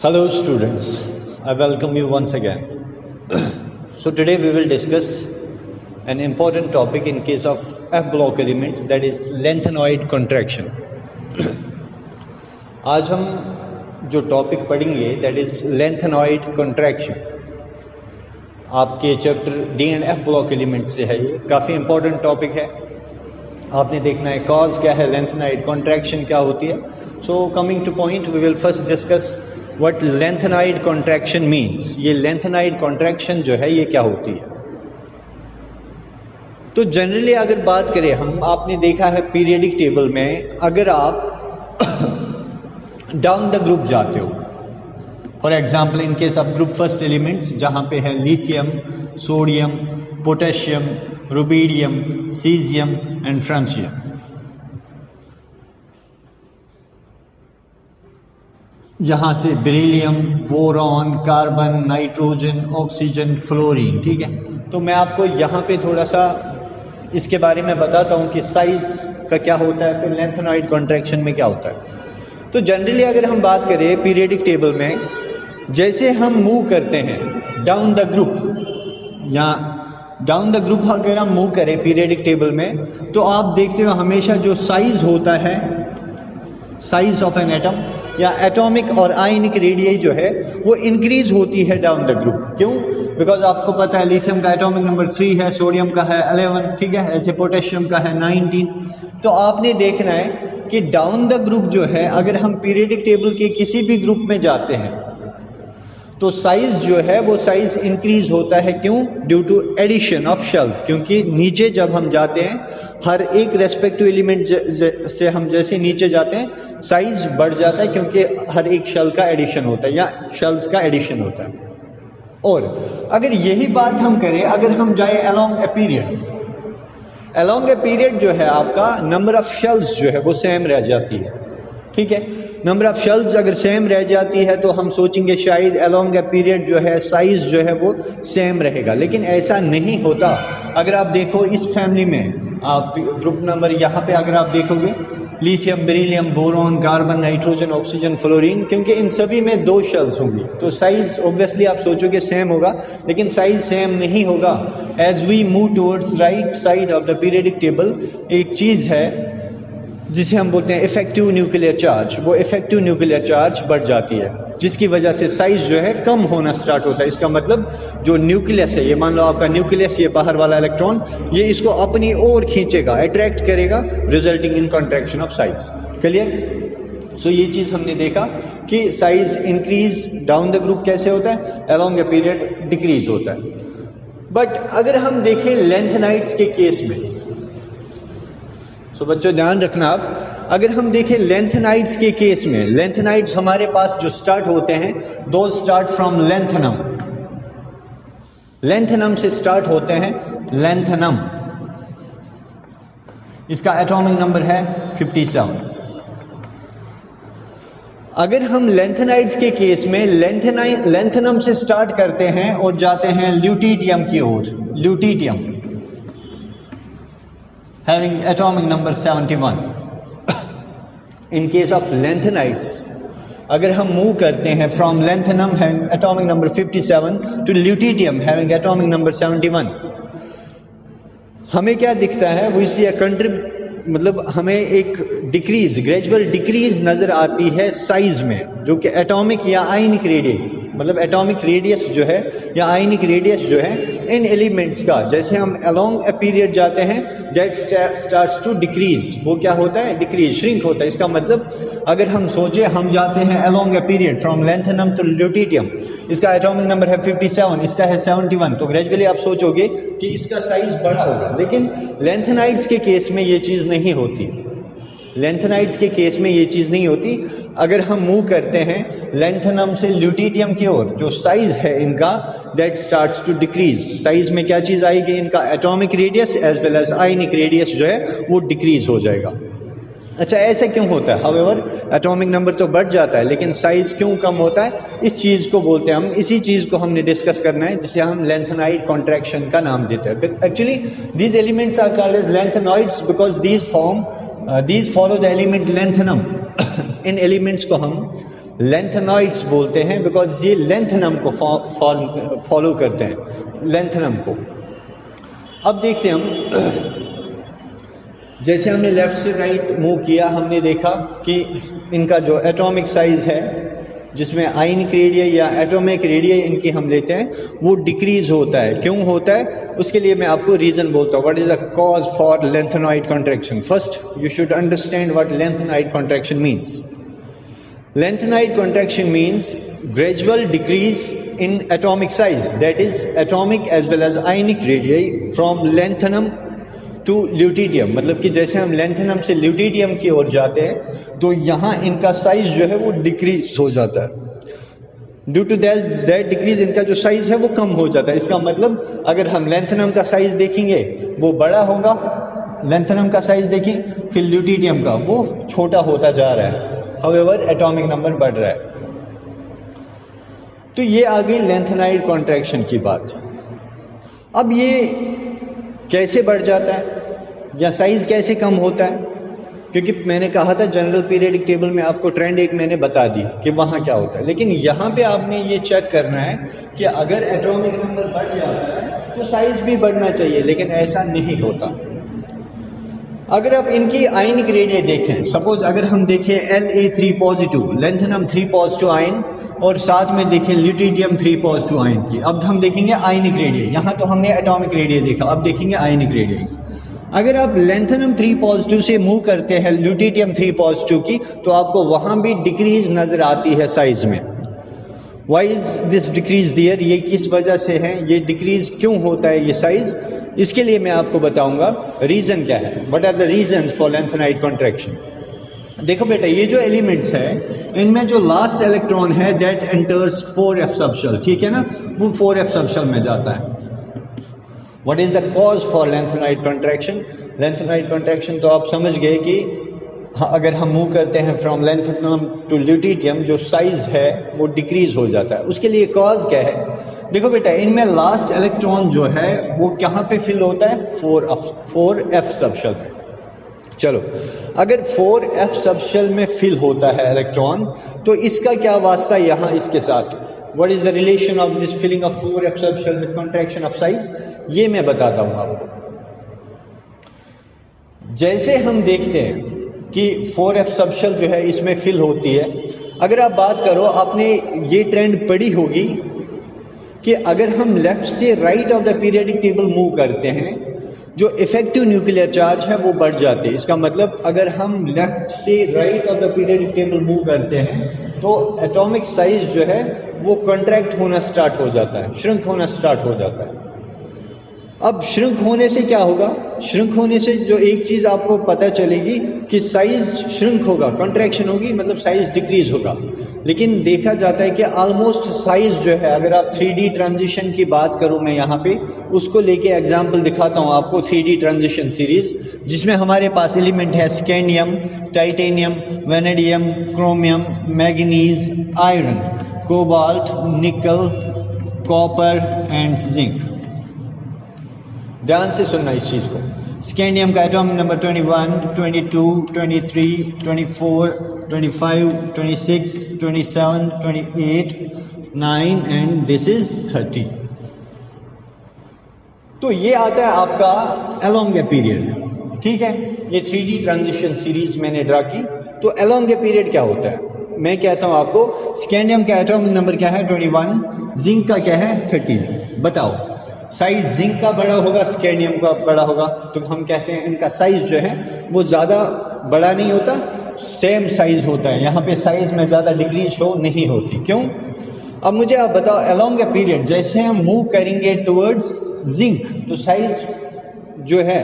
Hello students, I welcome you once again. So today we will discuss an important topic in case of F block elements, that is lengthenoid contraction. आज हम जो topic पढ़ेंगे that is lengthenoid contraction. आपके chapter D and F block element से है, ये काफ़ी important topic है. आपने देखना है कॉज क्या है, लेंथेनॉइड कॉन्ट्रैक्शन क्या होती है. So coming to point, we will first discuss what lanthanoid contraction means. ये लेंथेनॉइड कॉन्ट्रैक्शन जो है ये क्या होती है. तो जनरली अगर बात करें हम, आपने देखा है पीरियडिक टेबल में अगर आप डाउन द ग्रुप जाते हो, for example in case of group first elements जहाँ पे है lithium, sodium, potassium, rubidium, caesium and francium. यहाँ से beryllium, boron, carbon, nitrogen, oxygen, fluorine. ठीक है, तो मैं आपको यहाँ पे थोड़ा सा इसके बारे में बताता हूँ कि साइज का क्या होता है, फिर लेंथेनॉइड कॉन्ट्रैक्शन में क्या होता है. तो जनरली अगर हम बात करें पीरियडिक टेबल में, जैसे हम मूव करते हैं डाउन द ग्रुप, या डाउन द ग्रुप अगर हम मूव करें पीरियडिक टेबल में, तो आप देखते हो हमेशा जो साइज होता है, साइज ऑफ एन एटम या एटॉमिक और आयनिक रेडियस जो है वो इंक्रीज होती है डाउन द ग्रुप. क्यों? बिकॉज आपको पता है लिथियम का एटॉमिक नंबर 3 है, सोडियम का है 11, ठीक है, ऐसे पोटेशियम का है 19. तो आपने देखना है कि डाउन द ग्रुप जो है, अगर हम पीरियडिक टेबल के किसी भी ग्रुप में जाते हैं तो साइज जो है वो साइज इंक्रीज होता है. क्यों? Due to addition of shells. क्योंकि नीचे जब हम जाते हैं, हर एक रेस्पेक्टिव एलिमेंट से हम जैसे नीचे जाते हैं साइज बढ़ जाता है, क्योंकि हर एक शेल का एडिशन होता है या शेल्स का एडिशन होता है. और अगर यही बात हम करें, अगर हम जाए along a period, along a period जो है आपका नंबर ऑफ शेल्स जो है वो सेम रह जाती है. ठीक है, नंबर ऑफ शेल्स अगर सेम रह जाती है तो हम सोचेंगे शायद अलोंग ए पीरियड जो है साइज जो है वो सेम रहेगा, लेकिन ऐसा नहीं होता. अगर आप देखो इस फैमिली में, आप ग्रुप नंबर यहाँ पे अगर आप देखोगे lithium, beryllium, boron, carbon, nitrogen, oxygen, fluorine, क्योंकि इन सभी में 2 शेल्स होंगी तो साइज ऑब्वियसली आप सोचोगे सेम होगा, लेकिन साइज सेम नहीं होगा. As we move towards right side of the periodic table, एक चीज़ है जिसे हम बोलते हैं इफेक्टिव न्यूक्लियर चार्ज. वो इफेक्टिव न्यूक्लियर चार्ज बढ़ जाती है, जिसकी वजह से साइज जो है कम होना स्टार्ट होता है. इसका मतलब जो न्यूक्लियस है, ये मान लो आपका न्यूक्लियस, ये बाहर वाला इलेक्ट्रॉन, ये इसको अपनी ओर खींचेगा, अट्रैक्ट करेगा, resulting in contraction of size. Clear? So ये चीज़ हमने देखा कि size increase down the group कैसे होता है, अलोंग ए पीरियड डिक्रीज होता है. बट अगर हम देखें लेंथेनाइड्स के केस में, तो बच्चों ध्यान रखना आप, अगर हम देखें लेंथेनाइड्स के केस में, लेंथेनाइड्स हमारे पास जो स्टार्ट होते हैं दो स्टार्ट फ्रॉम लेंथेनम. लेंथेनम से स्टार्ट होते हैं, लेंथेनम, इसका एटॉमिक नंबर है 57. अगर हम लेंथेनाइड्स के केस में लेंथेनम से स्टार्ट करते हैं और जाते हैं ल्यूटिडियम की ओर, ल्यूटिडियम having atomic number 71. in case of lanthanides, अगर हम मूव करते हैं from lanthanum having atomic number 57 to lutetium having atomic number 71, हमें क्या दिखता है, वो इसी मतलब हमें एक डिक्रीज, ग्रेजुअल डिक्रीज नजर आती है साइज में, जो कि एटॉमिक या आयनिक रेडियस, मतलब एटॉमिक रेडियस जो है या आयनिक रेडियस जो है इन एलिमेंट्स का, जैसे हम अलोंग ए पीरियड जाते हैं दैट स्टार्ट्स टू डिक्रीज. वो क्या होता है? डिक्रीज, श्रिंक होता है. इसका मतलब अगर हम सोचे हम जाते हैं along a period from lanthanum to lutetium, इसका एटॉमिक नंबर है 57, इसका है 71, तो ग्रेजुअली आप सोचोगे कि इसका साइज बड़ा होगा. लेकिन लेंथेनाइड्स के केस में ये चीज़ नहीं होती. लेंथेनाइड्स के केस में ये चीज़ नहीं होती. अगर हम मूव करते हैं लेंथेनम से ल्यूटिडियम की ओर, जो साइज है इनका that starts to decrease. Size में क्या चीज़ आएगी? इनका atomic radius as well as ionic radius जो है वो डिक्रीज हो जाएगा. अच्छा, ऐसे क्यों होता है? हाउएवर एटॉमिक नंबर तो बढ़ जाता है, लेकिन साइज क्यों कम होता है? इस चीज़ को बोलते हैं हम, इसी चीज़ को हमने डिस्कस करना है, जिसे हम लेंथेनाइड कॉन्ट्रैक्शन का नाम देते हैं. Actually these elements are called as lanthanoids because these follow the element lanthanum. इन एलिमेंट्स को हम लेंथेनॉइड्स बोलते हैं, बिकॉज ये लेंथेनम को फॉलो करते हैं, लेंथेनम को। अब देखते हैं हम, जैसे हमने लेफ्ट से राइट मूव किया, हमने देखा कि इनका जो एटॉमिक साइज है, जिसमें आयनिक रेडियस या एटॉमिक रेडियस इनकी हम लेते हैं, वो डिक्रीज होता है। क्यों होता है उसके लिए मैं आपको रीजन बोलता हूँ। What is the cause for lanthanoid contraction? First you should understand what lanthanoid contraction means. Lengthenite contraction means gradual decrease in atomic size, that is atomic as well as ionic radii from lanthanum to lutetium। मतलब कि जैसे हम lanthanum से lutetium की ओर जाते हैं तो यहाँ इनका साइज जो है वो डिक्रीज हो जाता है। ड्यू टू दैट डिक्रीज इनका जो साइज है वो कम हो जाता है। इसका मतलब अगर हम lanthanum का साइज देखेंगे वो बड़ा होगा, lanthanum का साइज देखें, फिर lutetium का वो छोटा होता जा रहा है। हाउएवर एटॉमिक नंबर बढ़ रहा है। तो ये आ गई लेंथेनाइड कॉन्ट्रैक्शन की बात। अब ये कैसे बढ़ जाता है या साइज कैसे कम होता है? क्योंकि मैंने कहा था जनरल पीरियडिक टेबल में आपको ट्रेंड एक मैंने बता दी कि वहाँ क्या होता है, लेकिन यहाँ पे आपने ये चेक करना है कि अगर एटॉमिक नंबर बढ़ जाता है तो साइज भी बढ़ना चाहिए, लेकिन ऐसा नहीं होता। अगर आप इनकी आयनिक रेडियस देखें, सपोज अगर हम देखें La3 positive, lanthanum 3 positive ion, और साथ में देखें ल्यूटिडियम 3 पॉजिटिव आयन की। अब हम देखेंगे आयनिक रेडियस, यहाँ तो हमने एटॉमिक रेडियस देखा, अब देखेंगे आयनिक रेडियस। अगर आप लेंथेनम 3 पॉजिटिव से मूव करते हैं ल्यूटिडियम 3 पॉजिटिव की, तो आपको वहाँ भी डिक्रीज नजर आती है साइज में। वाई इज दिस डिक्रीज दियर? ये किस वजह से है, ये डिक्रीज क्यों होता है ये साइज? इसके लिए मैं आपको बताऊंगा रीजन क्या है। What are the reasons for lanthanide contraction? देखो बेटा, ये जो एलिमेंट्स है इनमें जो लास्ट इलेक्ट्रॉन है दैट एंटर्स 4f सबशेल, ठीक है ना, वो 4f सबशेल में जाता है। What is the cause for lanthanide contraction? Lanthanide contraction तो आप समझ गए कि अगर हम मूव करते हैं फ्रॉम लेंथेनम टू ल्यूटिडियम, जो साइज है वो डिक्रीज हो जाता है। उसके लिए कॉज क्या है? देखो बेटा, इनमें लास्ट इलेक्ट्रॉन जो है वो कहाँ पे फिल होता है? 4f सबशेल में। चलो, अगर 4f सबशेल में फिल होता है इलेक्ट्रॉन, तो इसका क्या वास्ता यहाँ इसके साथ? What is the relation of this filling of 4f subshell with contraction of size? ये मैं बताता हूँ आपको। जैसे हम देखते हैं कि 4f सबशेल जो है इसमें फिल होती है, अगर आप बात करो, आपने ये ट्रेंड पढ़ी होगी कि अगर हम लेफ्ट से right of the periodic table move करते हैं, जो इफेक्टिव न्यूक्लियर चार्ज है वो बढ़ जाते हैं। इसका मतलब अगर हम लेफ्ट से right of the periodic table move करते हैं तो एटॉमिक साइज जो है वो कॉन्ट्रैक्ट होना स्टार्ट हो जाता है, श्रिंक होना स्टार्ट हो जाता है। अब श्रिंक होने से क्या होगा? श्रिंक होने से जो एक चीज़ आपको पता चलेगी कि साइज श्रिंक होगा, कॉन्ट्रैक्शन होगी, मतलब साइज डिक्रीज होगा। लेकिन देखा जाता है कि ऑलमोस्ट साइज जो है, अगर आप 3D ट्रांजिशन की बात करूं मैं यहाँ पे उसको लेके एग्जांपल दिखाता हूँ आपको। 3D ट्रांजिशन सीरीज जिसमें हमारे पास एलिमेंट है scandium, titanium, vanadium, chromium, manganese, iron, cobalt, निकल, कॉपर एंड जिंक। ध्यान से सुनना इस चीज़ को। स्कैंडियम का atomic number 21, 22, 23, 24, 25, 26, 27, 28, 9 and this is 30। तो ये आता है आपका अलोंग ए पीरियड, ठीक है। ये 3D ट्रांजिशन सीरीज मैंने ड्रा की। तो अलोंग ए पीरियड क्या होता है? मैं कहता हूं आपको, स्कैंडियम का एटॉमिक नंबर क्या है? 21, जिंक का क्या है? 13। बताओ, साइज जिंक का बड़ा होगा, स्कैंडियम का बड़ा होगा, तो हम कहते हैं इनका साइज जो है वो ज़्यादा बड़ा नहीं होता, सेम साइज होता है। यहाँ पे साइज में ज़्यादा डिक्रीज शो नहीं होती। क्यों? अब मुझे आप बताओ, अलोंग ए पीरियड जैसे हम मूव करेंगे टुवर्ड्स जिंक, तो साइज जो है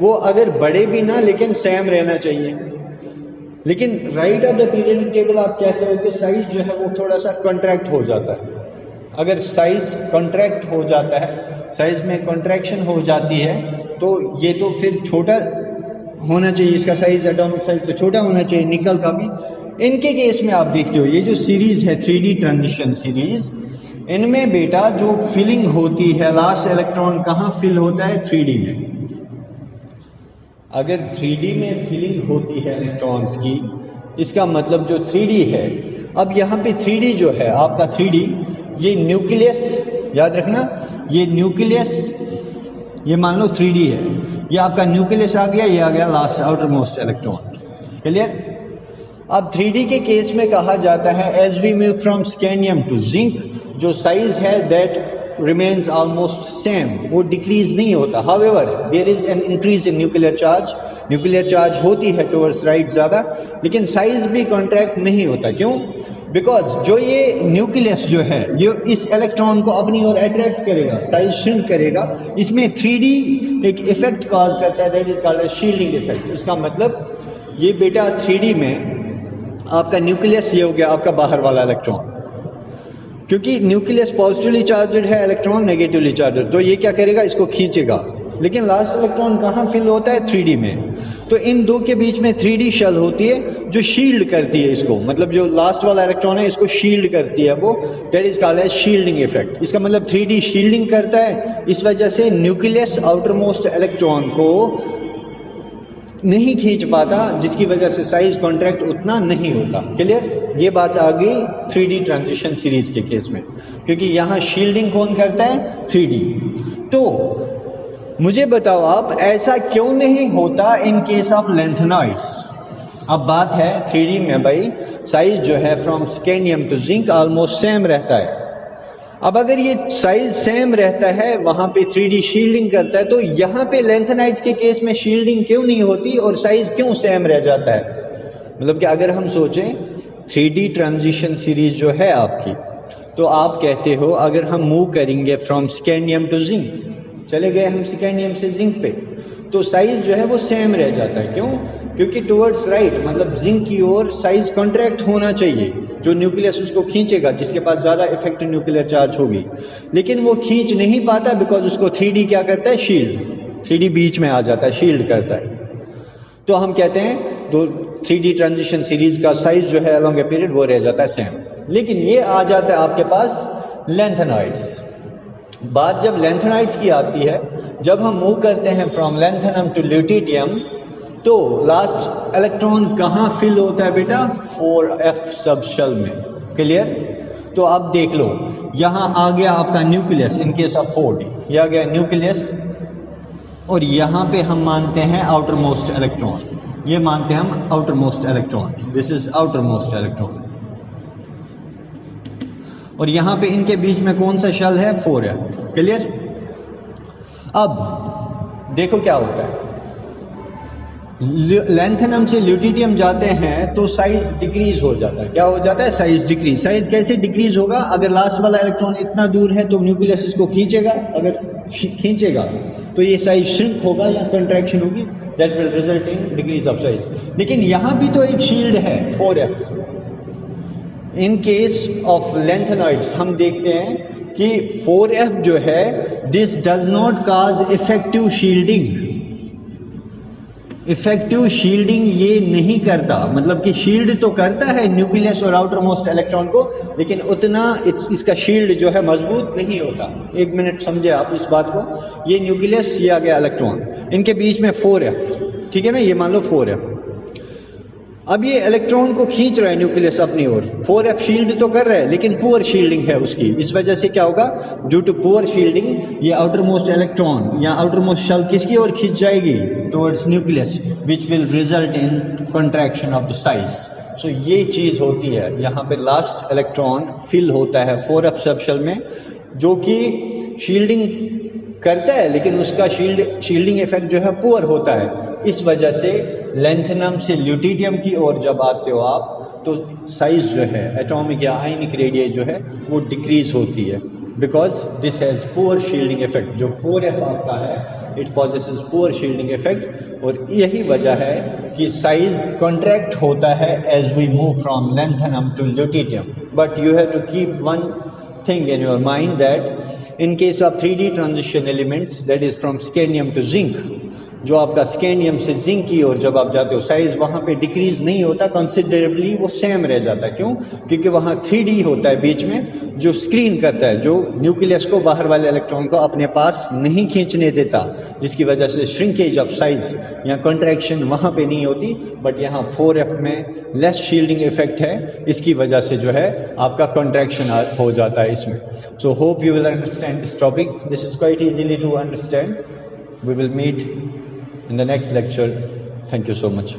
वो अगर बड़े भी ना लेकिन सेम रहना चाहिए। लेकिन right of the periodic table आप कहते हो कि साइज जो है वो थोड़ा सा कॉन्ट्रैक्ट हो जाता है। अगर साइज कॉन्ट्रैक्ट हो जाता है, साइज में कॉन्ट्रैक्शन हो जाती है, तो ये तो फिर छोटा होना चाहिए, इसका साइज, एटॉमिक साइज तो छोटा होना चाहिए, निकल का भी। इनके केस में आप देखते हो ये जो सीरीज है 3D ट्रांजिशन सीरीज, इनमें बेटा जो फिलिंग होती है, लास्ट इलेक्ट्रॉन कहाँ फिल होता है? 3D में। अगर 3D में फिलिंग होती है इलेक्ट्रॉन्स की, इसका मतलब जो 3D है, अब यहाँ पे 3D जो है आपका 3D, ये न्यूक्लियस, याद रखना ये न्यूक्लियस, ये मान लो 3D है, ये आपका न्यूक्लियस आ गया, ये आ गया last outer most electron. Clear? अब 3D के केस में कहा जाता है as we move from scandium to zinc, जो साइज है दैट रिमेन्स ऑलमोस्ट सेम, वो डिक्रीज नहीं होता। However there is an increase in nuclear charge, nuclear charge होती है टुवर्ड्स राइट ज़्यादा, लेकिन साइज भी कॉन्ट्रैक्ट नहीं होता। क्यों? बिकॉज जो ये न्यूक्लियस जो है ये इस इलेक्ट्रॉन को अपनी ओर अट्रैक्ट करेगा, साइज श्रिंक करेगा, इसमें 3D एक इफेक्ट कॉज करता है that is called shielding effect. इसका मतलब ये बेटा 3D में आपका न्यूक्लियस ये हो गया आपका बाहर वाला इलेक्ट्रॉन, क्योंकि न्यूक्लियस पॉजिटिवली चार्जड है, इलेक्ट्रॉन नेगेटिवली चार्जड, तो ये क्या करेगा, इसको खींचेगा। लेकिन लास्ट इलेक्ट्रॉन कहाँ फिल होता है? 3D में। तो इन दो के बीच में 3D शेल होती है जो शील्ड करती है इसको, मतलब जो लास्ट वाला इलेक्ट्रॉन है इसको शील्ड करती है वो, that is called as shielding effect. इसका मतलब 3D शील्डिंग करता है, इस वजह से न्यूक्लियस आउटर मोस्ट इलेक्ट्रॉन को नहीं खींच पाता, जिसकी वजह से साइज कॉन्ट्रैक्ट उतना नहीं होता। क्लियर? ये बात आ गई 3D ट्रांजिशन सीरीज के केस में, क्योंकि यहाँ शील्डिंग कौन करता है? 3D। तो मुझे बताओ आप, ऐसा क्यों नहीं होता इन केस ऑफ लैंथेनॉइड्स? अब बात है 3D में भाई साइज जो है from scandium to zinc almost same रहता है। अब अगर ये साइज सेम रहता है, वहां पे 3D शील्डिंग करता है, तो यहाँ पे लैंथेनाइड्स के केस में शील्डिंग क्यों नहीं होती और साइज क्यों सेम रह जाता है? मतलब कि अगर हम सोचें 3D ट्रांजिशन सीरीज जो है आपकी, तो आप कहते हो अगर हम मूव करेंगे फ्रॉम स्कैंडियम टू जिंक, चले गए हम स्कैंडियम से जिंक पे, तो साइज जो है वो सेम रह जाता है। क्यों? क्योंकि टुवर्ड्स राइट मतलब जिंक की ओर साइज कॉन्ट्रैक्ट होना चाहिए, जो न्यूक्लियस उसको खींचेगा, जिसके पास ज़्यादा इफेक्टिव न्यूक्लियर चार्ज होगी, लेकिन वो खींच नहीं पाता बिकॉज उसको 3D क्या करता है? शील्ड। 3D बीच में आ जाता है, शील्ड करता है। तो हम कहते हैं तो 3D ट्रांजिशन सीरीज का साइज जो है अलॉन्ग ए पीरियड वो रह जाता है सेम। लेकिन ये आ जाता है आपके पास लैंथेनॉइड्स। बात जब लैंथेनॉइड्स की आती है, जब हम मूव करते हैं फ्रॉम लैंथेनम टू ल्यूटिडियम, तो लास्ट इलेक्ट्रॉन कहाँ फिल होता है बेटा? 4f सब शेल में। क्लियर? तो अब देख लो, यहाँ आ गया आपका nucleus in case of 4D, ये आ गया न्यूक्लियस, और यहाँ पे हम मानते हैं आउटर मोस्ट इलेक्ट्रॉन, ये मानते हैं हम outer most electron, this is outer most electron, और यहाँ पे इनके बीच में कौन सा शेल है? 4f। क्लियर? अब देखो क्या होता है, लैंथेनम से ल्यूटिडियम जाते हैं तो साइज डिक्रीज हो जाता है। क्या हो जाता है? Size decrease. साइज कैसे डिक्रीज होगा? अगर लास्ट वाला इलेक्ट्रॉन इतना दूर है तो न्यूक्लियस इसको खींचेगा, अगर खींचेगा तो ये साइज श्रिंक होगा या कंट्रैक्शन होगी, that will result in decrease of size. लेकिन यहाँ भी तो एक शील्ड है 4f। In case of lanthanoids हम देखते हैं कि 4f जो है this does not cause effective shielding. Effective shielding ये नहीं करता, मतलब कि शील्ड तो करता है न्यूक्लियस और आउटर मोस्ट इलेक्ट्रॉन को, लेकिन उतना इसका शील्ड जो है मजबूत नहीं होता। एक मिनट समझे आप इस बात को। ये न्यूक्लियस, ये आ गया इलेक्ट्रॉन, इनके बीच में 4f, ठीक है ना, ये मान लो 4f। अब ये इलेक्ट्रॉन को खींच रहा है न्यूक्लियस अपनी ओर, 4f शील्ड तो कर रहा है लेकिन पुअर शील्डिंग है उसकी। इस वजह से क्या होगा? ड्यू टू पुअर शील्डिंग ये आउटर मोस्ट इलेक्ट्रॉन या आउटर मोस्ट शेल किसकी ओर खींच जाएगी? Towards nucleus, which will result in contraction of the size. So ये चीज़ होती है। यहाँ पे लास्ट इलेक्ट्रॉन फिल होता है 4f सब शेल में, जो कि शील्डिंग करता है लेकिन उसका शील्डिंग इफेक्ट जो है पुअर होता है। इस वजह से लैंथेनम से ल्यूटिडियम की ओर जब आते हो आप तो साइज जो है एटॉमिक या आयनिक रेडियस जो है वो डिक्रीज होती है, because this has poor shielding effect. जो 4f आपका है it possesses poor shielding effect, और यही वजह है कि साइज कॉन्ट्रैक्ट होता है as we move from lanthanum to lutetium. But you have to keep one thing in your mind that in case of 3D transition elements, that is from scandium to zinc, जो आपका scandium से zinc की ओर जब आप जाते हो size वहाँ पे डिक्रीज नहीं होता, कंसिडरेबली वो सेम रह जाता है। क्यों? क्योंकि वहाँ 3D होता है बीच में जो स्क्रीन करता है, जो न्यूक्लियस को बाहर वाले इलेक्ट्रॉन को अपने पास नहीं खींचने देता, जिसकी वजह से श्रिंकेज ऑफ साइज या कंट्रैक्शन वहाँ पे नहीं होती। बट यहाँ 4f में लेस शील्डिंग इफेक्ट है, इसकी वजह से जो है आपका कंट्रैक्शन हो जाता है इसमें। So hope you will understand this topic, this is quite easily to understand. We will meet in the next lecture. Thank you so much.